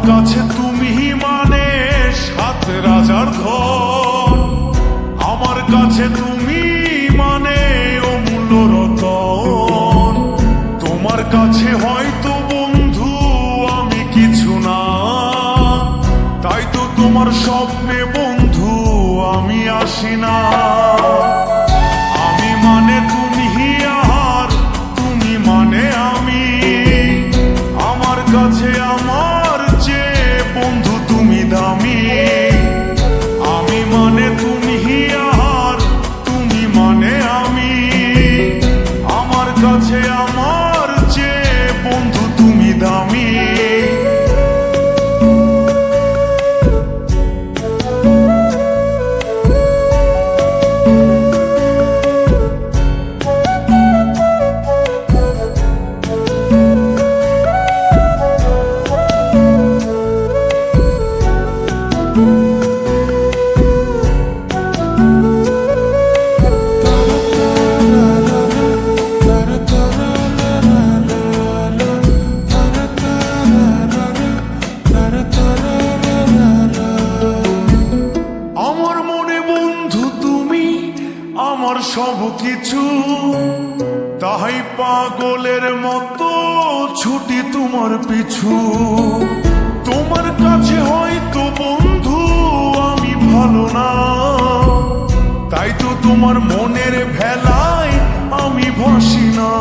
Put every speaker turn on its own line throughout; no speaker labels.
কাছে তুমি মানে সাত রাজার ধন, আমার কাছে তুমি মানে অমূল্য রতন। তোমার কাছে হয়তো বন্ধু আমি কিছু না, তাই তো তোমার স্বপ্নে বন্ধু আমি আসি না। আমি মানে তুমি আর তুমি মানে আমি, আমার কাছে আমার চেয়ে বন্ধু তুমি দামি। আমি মানে তুমি আর তুমি মানে আমি, আমার কাছে আমার চেয়ে বন্ধু তুমি দামি। আমার মনে বন্ধু তুমি আমার সব কিছু, তাই পাগলের মতো ছুটি তোমার পিছু। তোমার কাছে হয়তো বন্ধু আমি ভালো না, তাই তো তোমার মনের ভেলায় আমি ভাসি না।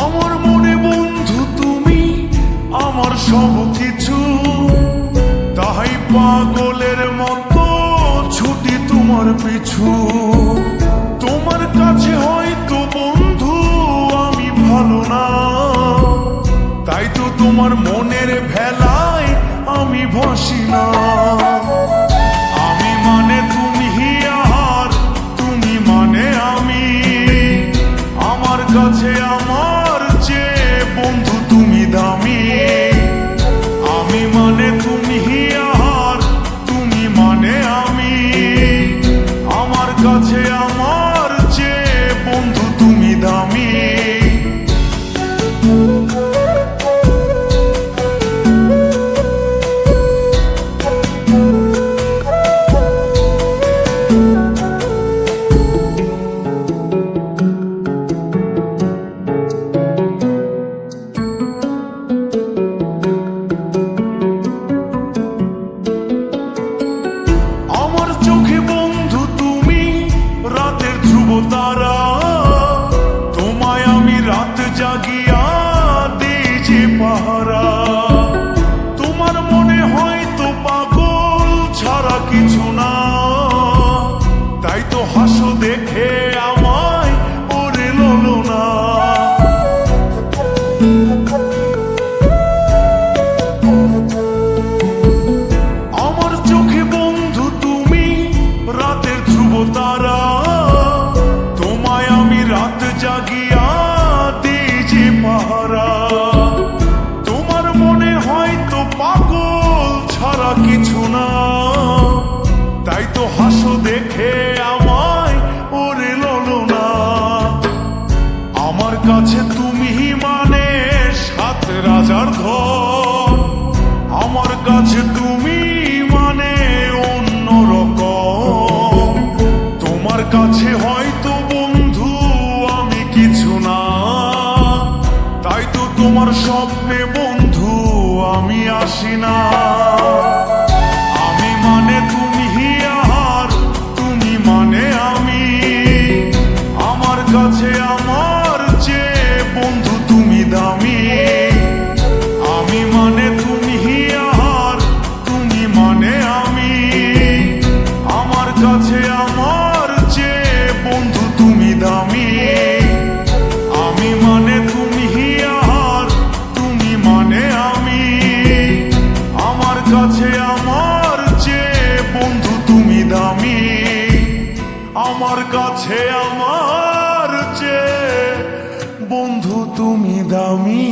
আমার মনে বন্ধু তুমি আমার সব কিছু, তাই পাগলের মতো ছুটি তোমার পিছু। তোমার কাছে হয়তো বন্ধু আমি ভালো না, তাই তো তোমার মনের ভেলায় আমি ভাসি না। আমি মানে তুমি আর তুমি মানে আমি, আমার কাছে আমার চেয়ে বন্ধু তুমি দামি। আমি মানে তুমি আর তুমি মানে আমি, আমার কাছে আমার চেয়ে বন্ধু তুমি দামি। আমার চোখে বন্ধু তুমি রাতের ধ্রুব তারা, তোমায় আমি রাত জাগিয়া দিই যে পাহারা। তোমার মনে হয়তো পাগল ছাড়া কিছু না, তাই তো হাসো দেখে আমায় ওরে ললো না। আমার চোখে বন্ধু তুমি রাতের ধ্রুব তারা, তোমায় আমি রাত জাগিয়া দিই যে পাহারা। তোমার মনে হয়তো পাগল ছাড়া কিছু না, তাই তো হাসো দেখে আমায় ওরে ললো না। আমার কাছে তুমি মানে সাত রাজার ধন, আমার কাছে তুমি মানে অন্য রকম। তোমার কাছে হয়তো বন্ধু আমি কিছু না, তাই তো তোমার স্বপ্নে বন্ধু আমি আসি না। আমি মানে তুমি আর তুমি মানে আমি, আমার কাছে আমার চেয়ে বন্ধু তুমি দামি। আমি মানে তুমি আর তুমি মানে আমি, আমার কাছে আমার চেয়ে বন্ধু তুমি দামি। আমি মানে তুমি আর তুমি মানে আমি, আমার কাছে আমার চেয়ে বন্ধু তুমি দামি। আমার কাছে আমার চেয়ে বন্ধু তুমি দামি।